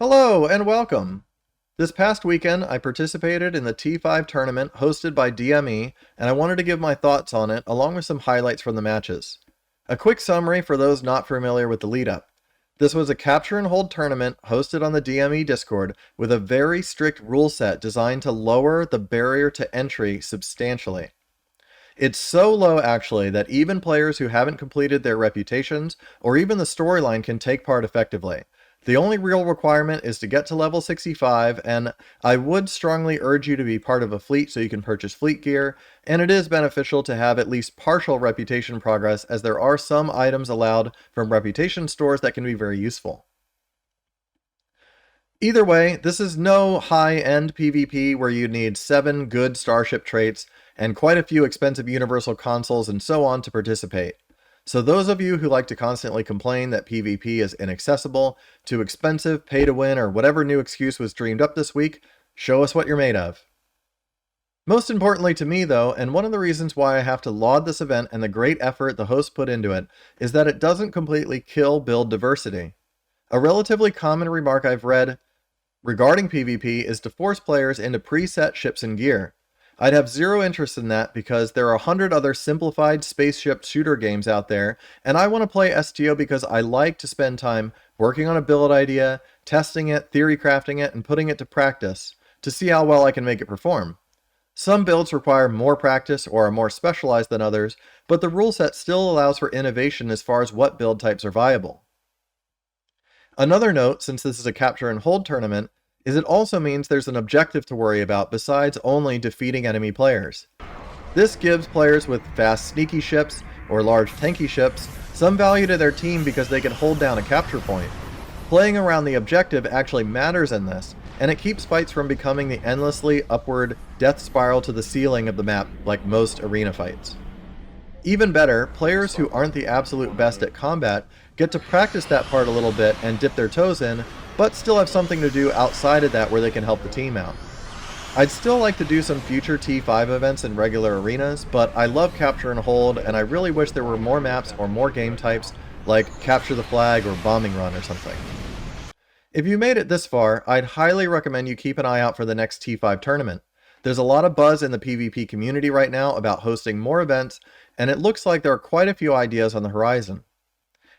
Hello and welcome! This past weekend I participated in the T5 tournament hosted by DME, and I wanted to give my thoughts on it along with some highlights from the matches. A quick summary for those not familiar with the lead up. This was a capture and hold tournament hosted on the DME Discord with a very strict rule set designed to lower the barrier to entry substantially. It's so low actually that even players who haven't completed their reputations or even the storyline can take part effectively. The only real requirement is to get to level 65, and I would strongly urge you to be part of a fleet so you can purchase fleet gear, and it is beneficial to have at least partial reputation progress as there are some items allowed from reputation stores that can be very useful. Either way, this is no high-end PvP where you need 7 good starship traits and quite a few expensive universal consoles and so on to participate. So those of you who like to constantly complain that PvP is inaccessible, too expensive, pay to win, or whatever new excuse was dreamed up this week, show us what you're made of. Most importantly to me though, and one of the reasons why I have to laud this event and the great effort the hosts put into it, is that it doesn't completely kill build diversity. A relatively common remark I've read regarding PvP is to force players into preset ships and gear. I'd have zero interest in that because there are 100 other simplified spaceship shooter games out there, and I want to play STO because I like to spend time working on a build idea, testing it, theory crafting it, and putting it to practice to see how well I can make it perform. Some builds require more practice or are more specialized than others, but the rule set still allows for innovation as far as what build types are viable. Another note, since this is a capture and hold tournament, is it also means there's an objective to worry about besides only defeating enemy players. This gives players with fast sneaky ships or large tanky ships some value to their team because they can hold down a capture point. Playing around the objective actually matters in this, and it keeps fights from becoming the endlessly upward death spiral to the ceiling of the map like most arena fights. Even better, players who aren't the absolute best at combat get to practice that part a little bit and dip their toes in, but still have something to do outside of that where they can help the team out. I'd still like to do some future T5 events in regular arenas, but I love capture and hold, and I really wish there were more maps or more game types like capture the flag or bombing run or something. If you made it this far, I'd highly recommend you keep an eye out for the next T5 tournament. There's a lot of buzz in the PvP community right now about hosting more events, and it looks like there are quite a few ideas on the horizon.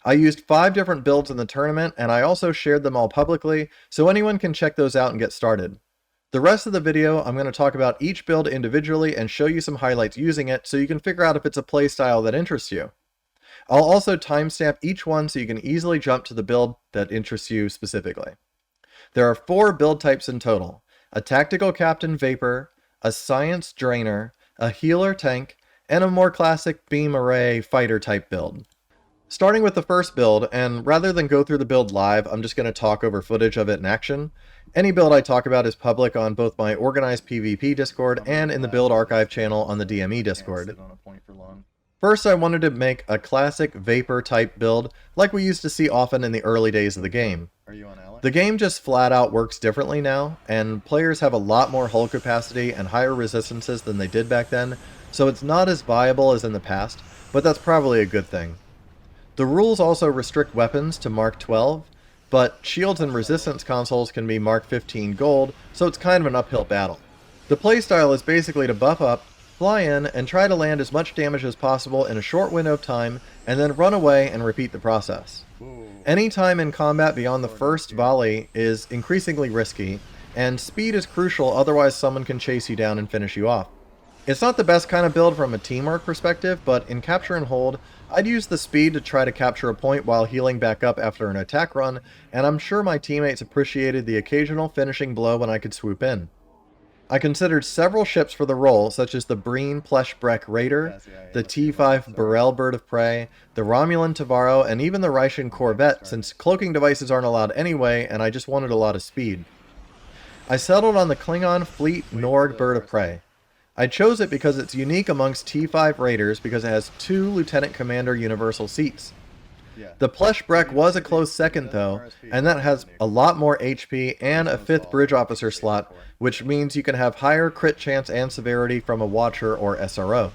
I used 5 different builds in the tournament, and I also shared them all publicly, so anyone can check those out and get started. The rest of the video, I'm going to talk about each build individually and show you some highlights using it so you can figure out if it's a playstyle that interests you. I'll also timestamp each one so you can easily jump to the build that interests you specifically. There are 4 build types in total: a tactical captain Vaper, a science drainer, a healer tank, and a more classic beam array fighter type build. Starting with the first build, and rather than go through the build live, I'm just going to talk over footage of it in action. Any build I talk about is public on both my organized PvP Discord and in the build archive channel on the DME Discord. First, I wanted to make a classic Vaper type build like we used to see often in the early days of the game. The game just flat out works differently now, and players have a lot more hull capacity and higher resistances than they did back then, so it's not as viable as in the past, but that's probably a good thing. The rules also restrict weapons to Mark 12, but shields and resistance consoles can be Mark 15 gold, so it's kind of an uphill battle. The playstyle is basically to buff up, fly in, and try to land as much damage as possible in a short window of time, and then run away and repeat the process. Any time in combat beyond the first volley is increasingly risky, and speed is crucial, otherwise someone can chase you down and finish you off. It's not the best kind of build from a teamwork perspective, but in capture and hold, I'd use the speed to try to capture a point while healing back up after an attack run, and I'm sure my teammates appreciated the occasional finishing blow when I could swoop in. I considered several ships for the role, such as the Breen Pleshbreck Raider, the T5 Burrell Bird of Prey, the Romulan Tavaro, and even the Ryshan Corvette, since cloaking devices aren't allowed anyway, and I just wanted a lot of speed. I settled on the Klingon Fleet Norg Bird of Prey. I chose it because it's unique amongst T5 Raiders because it has 2 Lieutenant Commander Universal seats. The Pleshbreck was a close second though, and that has a lot more HP and a 5th Bridge Officer slot, which means you can have higher crit chance and severity from a Watcher or SRO.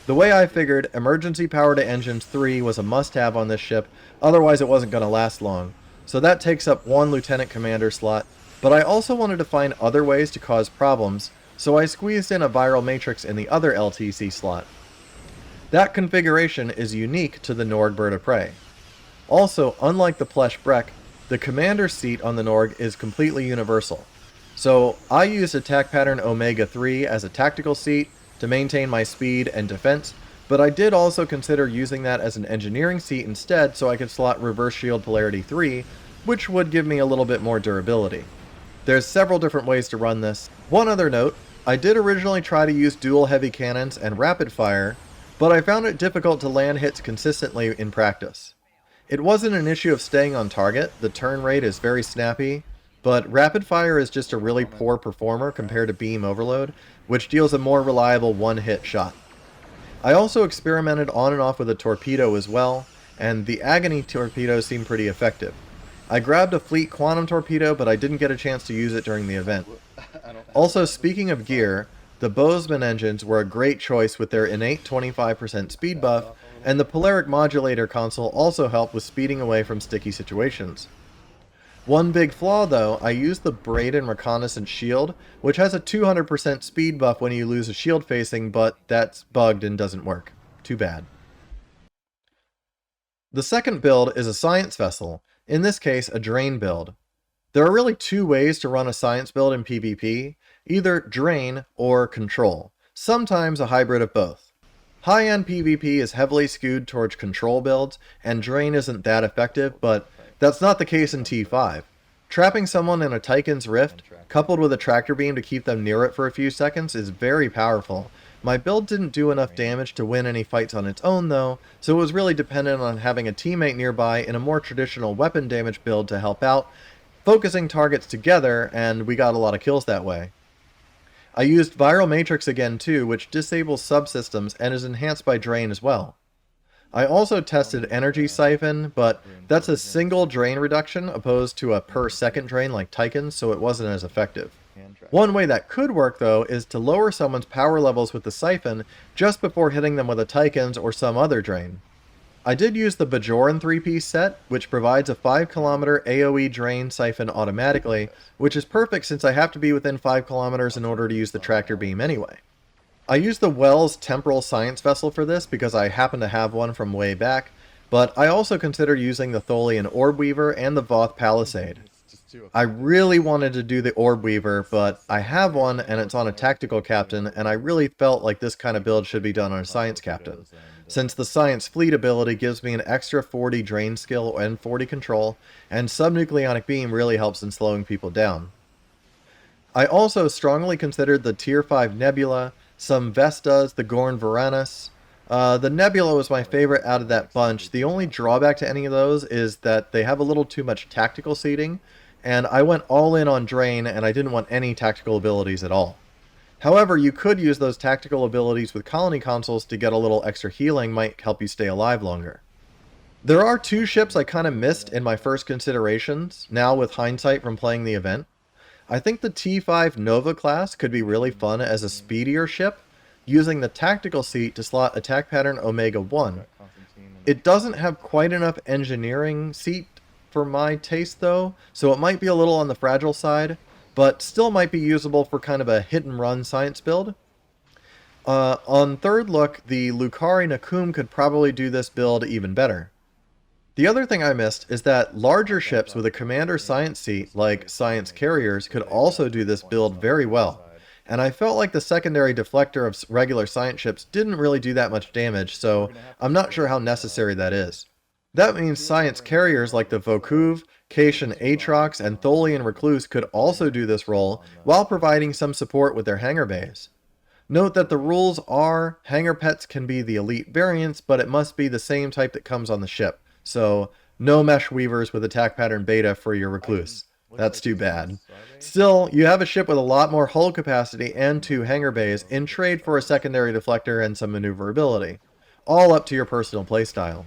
The way I figured, emergency power to engines 3 was a must-have on this ship, otherwise it wasn't going to last long. so that takes up one lieutenant commander slot, but I also wanted to find other ways to cause problems, so I squeezed in a viral matrix in the other LTC slot. That configuration is unique to the Norg bird of prey. Also, unlike the Plesh Breck, the commander seat on the Norg is completely universal. So I used attack pattern Omega 3 as a tactical seat to maintain my speed and defense, but I did also consider using that as an engineering seat instead so I could slot reverse shield polarity 3, which would give me a little bit more durability. There's several different ways to run this. One other note, I did originally try to use dual heavy cannons and rapid fire, but I found it difficult to land hits consistently in practice. It wasn't an issue of staying on target, the turn rate is very snappy, but rapid fire is just a really poor performer compared to beam overload, which deals a more reliable one-hit shot. I also experimented on and off with a torpedo as well, and the Agony torpedo seemed pretty effective. I grabbed a fleet quantum torpedo, but I didn't get a chance to use it during the event. Also, speaking of gear, the Bozeman engines were a great choice with their innate 25% speed buff, and the Polaric Modulator console also helped with speeding away from sticky situations. One big flaw though, I used the Braden Reconnaissance Shield, which has a 200% speed buff when you lose a shield facing, but that's bugged and doesn't work. Too bad. The second build is a science vessel, in this case a drain build. There are really two ways to run a science build in PvP, either drain or control, sometimes a hybrid of both. High-end PvP is heavily skewed towards control builds, and drain isn't that effective, but that's not the case in T5. Trapping someone in a Tychon's Rift, coupled with a tractor beam to keep them near it for a few seconds, is very powerful. My build didn't do enough damage to win any fights on its own though, so it was really dependent on having a teammate nearby in a more traditional weapon damage build to help out, focusing targets together, and we got a lot of kills that way. I used Viral Matrix again too, which disables subsystems and is enhanced by Drain as well. I also tested Energy Siphon, but that's a single drain reduction opposed to a per second drain like Tychon's, so it wasn't as effective. One way that could work though is to lower someone's power levels with the Siphon just before hitting them with a Tychon's or some other drain. I did use the Bajoran 3-piece set, which provides a 5 km AoE drain siphon automatically, which is perfect since I have to be within 5 km in order to use the tractor beam anyway. I used the Wells Temporal Science Vessel for this because I happen to have one from way back, but I also considered using the Tholian Orb Weaver and the Voth Palisade. I really wanted to do the Orb Weaver, but I have one and it's on a tactical captain, and I really felt like this kind of build should be done on a science captain, since the Science Fleet ability gives me an extra 40 drain skill and 40 control, and Subnucleonic Beam really helps in slowing people down. I also strongly considered the Tier 5 Nebula, some Vestas, the Gorn Varanus. The Nebula was my favorite out of that bunch. The only drawback to any of those is that they have a little too much tactical seating, and I went all in on Drain and I didn't want any tactical abilities at all. However, you could use those tactical abilities with colony consoles to get a little extra healing, might help you stay alive longer. There are two ships I kind of missed in my first considerations, now with hindsight from playing the event. I think the T5 Nova class could be really fun as a speedier ship, using the tactical seat to slot attack pattern Omega 1. It doesn't have quite enough engineering seat for my taste though, so it might be a little on the fragile side, but still might be usable for kind of a hit-and-run science build. On third look, the Lucari Nakum could probably do this build even better. The other thing I missed is that larger ships with a commander science seat, like science carriers, could also do this build very well, and I felt like the secondary deflector of regular science ships didn't really do that much damage, so I'm not sure how necessary that is. That means science carriers like the Vokuv, Cation Atrox, and Tholian Recluse could also do this role while providing some support with their hangar bays. Note that the rules are hangar pets can be the elite variants, but it must be the same type that comes on the ship. So, no mesh weavers with attack pattern beta for your Recluse. That's too bad. Still, you have a ship with a lot more hull capacity and 2 hangar bays in trade for a secondary deflector and some maneuverability. All up to your personal playstyle.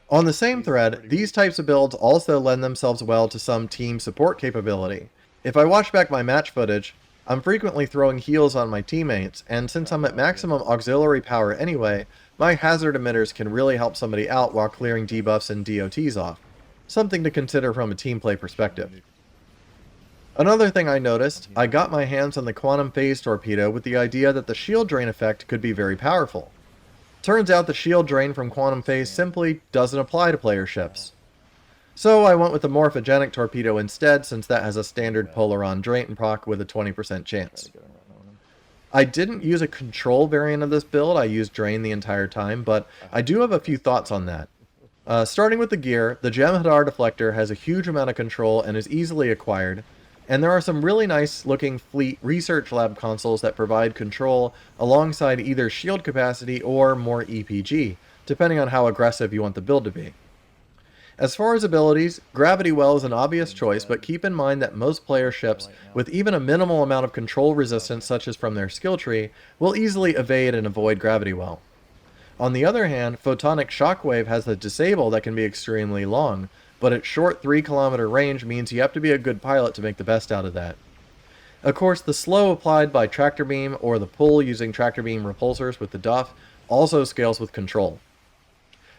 On the same thread, these types of builds also lend themselves well to some team support capability. If I watch back my match footage, I'm frequently throwing heals on my teammates, and since I'm at maximum auxiliary power anyway, my hazard emitters can really help somebody out while clearing debuffs and DOTs off. something to consider from a team play perspective. Another thing I noticed, I got my hands on the quantum phase torpedo with the idea that the shield drain effect could be very powerful. Turns out the shield drain from quantum phase simply doesn't apply to player ships. So I went with the morphogenic torpedo instead, since that has a standard polaron drain proc with a 20% chance. I didn't use a control variant of this build, I used drain the entire time, but I do have a few thoughts on that. Starting with the gear, the Jem'Hadar deflector has a huge amount of control and is easily acquired, and there are some really nice looking fleet research lab consoles that provide control alongside either shield capacity or more EPG, depending on how aggressive you want the build to be. As far as abilities, Gravity Well is an obvious choice, but keep in mind that most player ships with even a minimal amount of control resistance, such as from their skill tree, will easily evade and avoid Gravity Well. On the other hand, Photonic Shockwave has a disable that can be extremely long, but its short 3-kilometer range means you have to be a good pilot to make the best out of that. Of course, the slow applied by Tractor Beam or the pull using Tractor Beam repulsors with the Duff also scales with control.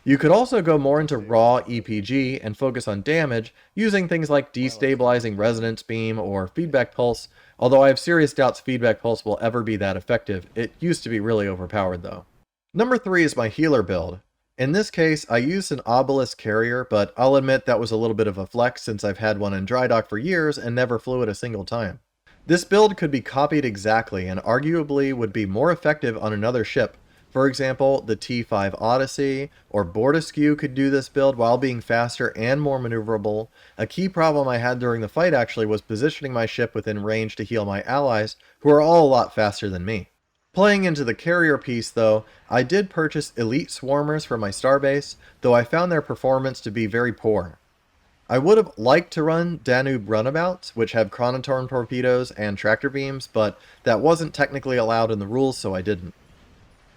You could also go more into raw EPG and focus on damage using things like destabilizing Resonance Beam or Feedback Pulse, although I have serious doubts Feedback Pulse will ever be that effective. It used to be really overpowered though. Number 3 is my healer build. In this case, I used an Obelisk carrier, but I'll admit that was a little bit of a flex since I've had one in dry dock for years and never flew it a single time. This build could be copied exactly and arguably would be more effective on another ship. For example, the T5 Odyssey or Bortesque could do this build while being faster and more maneuverable. A key problem I had during the fight actually was positioning my ship within range to heal my allies, who are all a lot faster than me. Playing into the carrier piece though, I did purchase Elite Swarmers for my starbase, though I found their performance to be very poor. I would have liked to run Danube runabouts, which have Chronotorm torpedoes and tractor beams, but that wasn't technically allowed in the rules, so I didn't.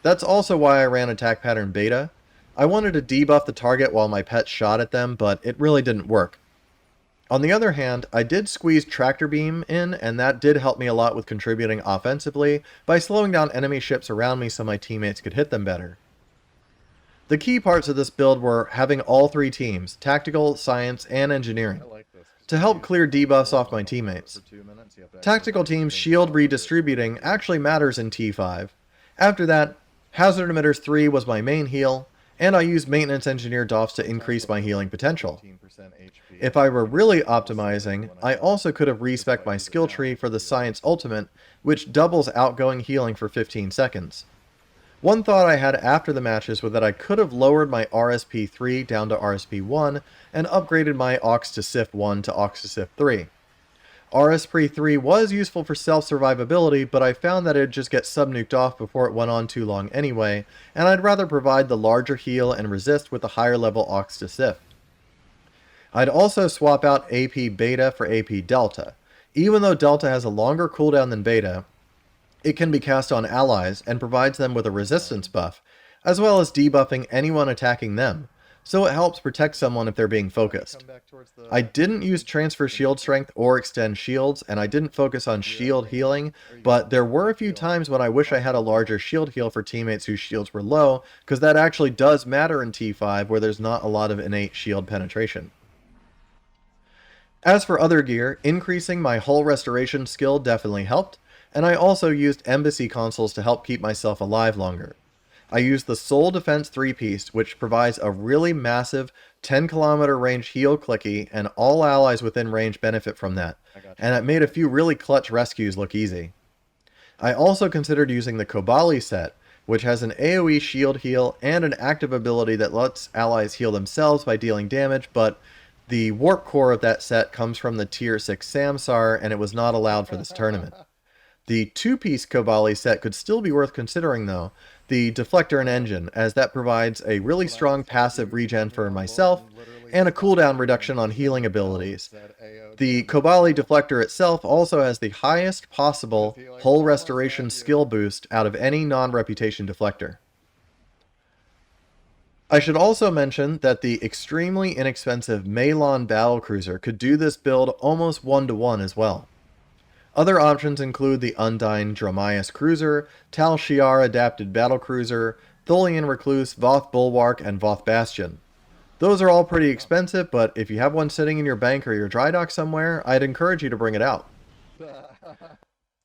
That's also why I ran Attack Pattern Beta. I wanted to debuff the target while my pets shot at them, but it really didn't work. On the other hand, I did squeeze Tractor Beam in, and that did help me a lot with contributing offensively by slowing down enemy ships around me so my teammates could hit them better. The key parts of this build were having all 3 teams, tactical, science, and engineering, to help clear debuffs off my teammates. Tactical teams shield redistributing actually matters in T5. After that, Hazard Emitters 3 was my main heal, and I used Maintenance Engineer Doffs to increase my healing potential. If I were really optimizing, I also could have respec'd my skill tree for the Science Ultimate, which doubles outgoing healing for 15 seconds. One thought I had after the matches was that I could have lowered my RSP3 down to RSP1 and upgraded my Aux to Sif 1 to Aux to Sif 3. RSP3 was useful for self-survivability, but I found that it'd just get sub-nuked off before it went on too long anyway, and I'd rather provide the larger heal and resist with the higher level Aux to Sif. I'd also swap out AP Beta for AP Delta. Even though Delta has a longer cooldown than Beta, it can be cast on allies and provides them with a resistance buff, as well as debuffing anyone attacking them, so it helps protect someone if they're being focused. I didn't use transfer shield strength or extend shields, and I didn't focus on shield healing, but there were a few times when I wish I had a larger shield heal for teammates whose shields were low, because that actually does matter in T5 where there's not a lot of innate shield penetration. As for other gear, increasing my hull restoration skill definitely helped, and I also used embassy consoles to help keep myself alive longer. I used the Soul Defense 3-piece, which provides a really massive 10-kilometer range heal clicky, and all allies within range benefit from that, and it made a few really clutch rescues look easy. I also considered using the Kobali set, which has an AoE shield heal and an active ability that lets allies heal themselves by dealing damage, but the warp core of that set comes from the tier 6 Samsar, and it was not allowed for this tournament. The 2-piece Kobali set could still be worth considering though, the Deflector and Engine, as that provides a really strong passive regen for myself, and a cooldown reduction on healing abilities. The Kobali Deflector itself also has the highest possible hull restoration skill boost out of any non-reputation deflector. I should also mention that the extremely inexpensive Meilon Battlecruiser could do this build almost 1-to-1 as well. Other options include the Undyne Dromaeus Cruiser, Tal Shiar Adapted Battlecruiser, Tholian Recluse, Voth Bulwark, and Voth Bastion. Those are all pretty expensive, but if you have one sitting in your bank or your dry dock somewhere, I'd encourage you to bring it out.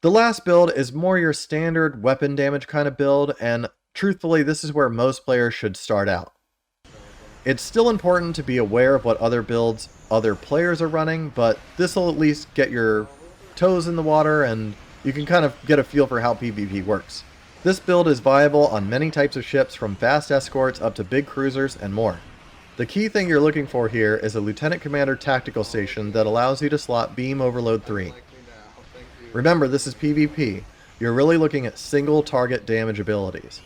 The last build is more your standard weapon damage kind of build, and truthfully, this is where most players should start out. It's still important to be aware of what other builds other players are running, but this will at least get your toes in the water and you can kind of get a feel for how PvP works. This build is viable on many types of ships, from fast escorts up to big cruisers and more. The key thing you're looking for here is a Lieutenant Commander tactical station that allows you to slot Beam Overload 3. Remember, this is PvP. You're really looking at single target damage abilities.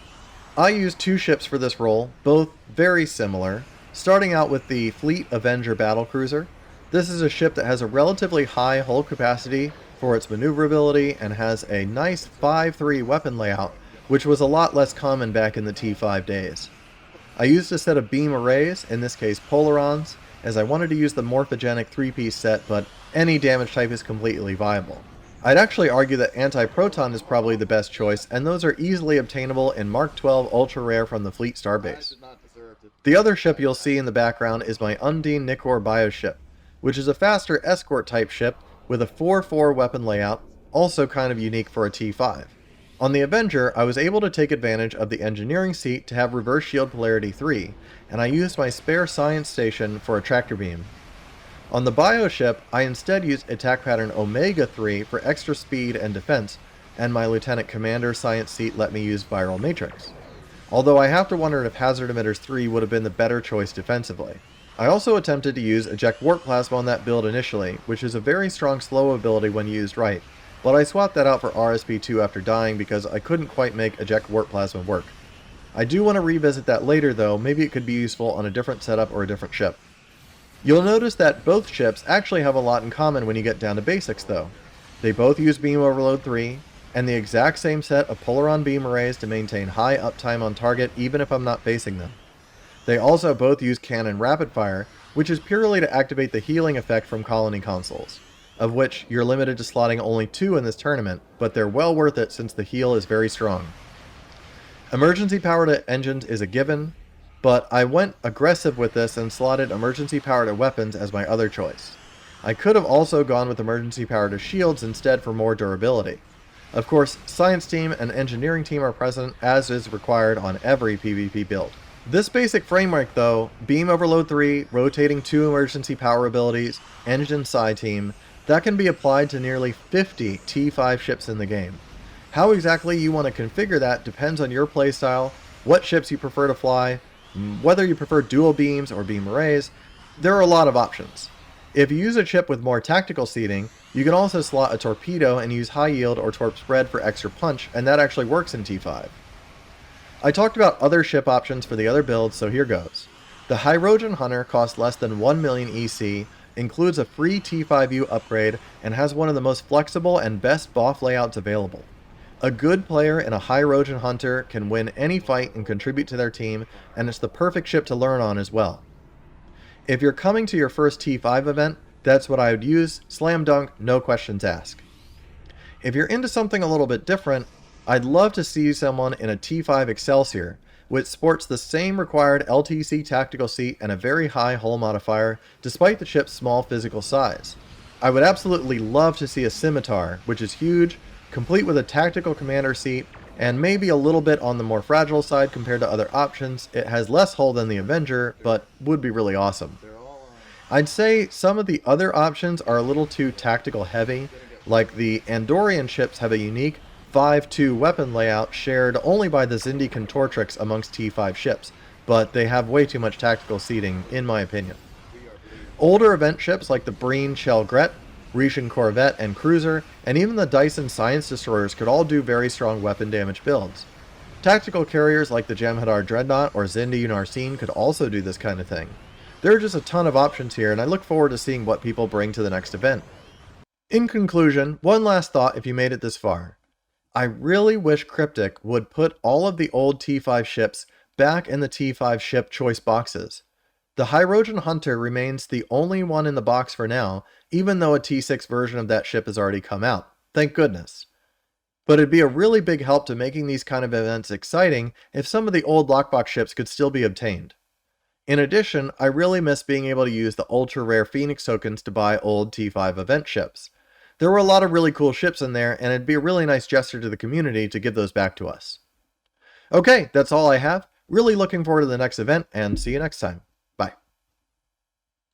I used 2 ships for this role, both very similar, starting out with the Fleet Avenger Battlecruiser. This is a ship that has a relatively high hull capacity for its maneuverability and has a nice 5-3 weapon layout, which was a lot less common back in the T5 days. I used a set of beam arrays, in this case Polarons, as I wanted to use the morphogenic 3-piece set, but any damage type is completely viable. I'd actually argue that Anti-Proton is probably the best choice, and those are easily obtainable in Mark 12 Ultra Rare from the Fleet Starbase. The other ship you'll see in the background is my Undine Nicor bioship, which is a faster escort type ship with a 4-4 weapon layout, also kind of unique for a T5. On the Avenger, I was able to take advantage of the engineering seat to have reverse shield polarity 3, and I used my spare science station for a tractor beam. On the bioship, I instead used attack pattern Omega 3 for extra speed and defense, and my Lieutenant Commander science seat let me use Viral Matrix. Although I have to wonder if Hazard Emitters 3 would have been the better choice defensively. I also attempted to use Eject Warp Plasma on that build initially, which is a very strong slow ability when used right, but I swapped that out for RSP2 after dying because I couldn't quite make Eject Warp Plasma work. I do want to revisit that later though, maybe it could be useful on a different setup or a different ship. You'll notice that both ships actually have a lot in common when you get down to basics though. They both use Beam Overload 3, and the exact same set of Polaron beam arrays to maintain high uptime on target even if I'm not facing them. They also both use Cannon Rapid Fire, which is purely to activate the healing effect from colony consoles, of which you're limited to slotting only 2 in this tournament, but they're well worth it since the heal is very strong. Emergency power to engines is a given, but I went aggressive with this and slotted emergency power to weapons as my other choice. I could have also gone with emergency power to shields instead for more durability. Of course, science team and engineering team are present as is required on every PvP build. This basic framework though, Beam Overload 3, rotating 2 emergency power abilities, engine side team, that can be applied to nearly 50 T5 ships in the game. How exactly you want to configure that depends on your playstyle, what ships you prefer to fly, whether you prefer dual beams or beam arrays. There are a lot of options. If you use a ship with more tactical seating, you can also slot a torpedo and use high yield or torp spread for extra punch, and that actually works in T5. I talked about other ship options for the other builds, so here goes. The Hydrogen Hunter costs less than 1 million EC, includes a free T5U upgrade, and has one of the most flexible and best BOF layouts available. A good player in a Hydrogen Hunter can win any fight and contribute to their team, and it's the perfect ship to learn on as well. If you're coming to your first T5 event, that's what I would use, slam dunk, no questions asked. If you're into something a little bit different, I'd love to see someone in a T5 Excelsior, which sports the same required LTC tactical seat and a very high hull modifier, despite the ship's small physical size. I would absolutely love to see a Scimitar, which is huge, complete with a tactical commander seat, and maybe a little bit on the more fragile side compared to other options. It has less hull than the Avenger, but would be really awesome. I'd say some of the other options are a little too tactical heavy, like the Andorian ships have a unique 5-2 weapon layout shared only by the Zindi Contortrix amongst T5 ships, but they have way too much tactical seating, in my opinion. Older event ships like the Breen Shell Gret, Retian Corvette and Cruiser, and even the Dyson Science Destroyers could all do very strong weapon damage builds. Tactical carriers like the Jem'Hadar Dreadnought or Zindi Narcine could also do this kind of thing. There are just a ton of options here, and I look forward to seeing what people bring to the next event. In conclusion, one last thought if you made it this far. I really wish Cryptic would put all of the old T5 ships back in the T5 ship choice boxes. The Hydrogen Hunter remains the only one in the box for now, even though a T6 version of that ship has already come out. Thank goodness. But it'd be a really big help to making these kind of events exciting if some of the old Lockbox ships could still be obtained. In addition, I really miss being able to use the ultra rare Phoenix tokens to buy old T5 event ships. There were a lot of really cool ships in there, and it'd be a really nice gesture to the community to give those back to us. Okay, that's all I have. Really looking forward to the next event, and see you next time.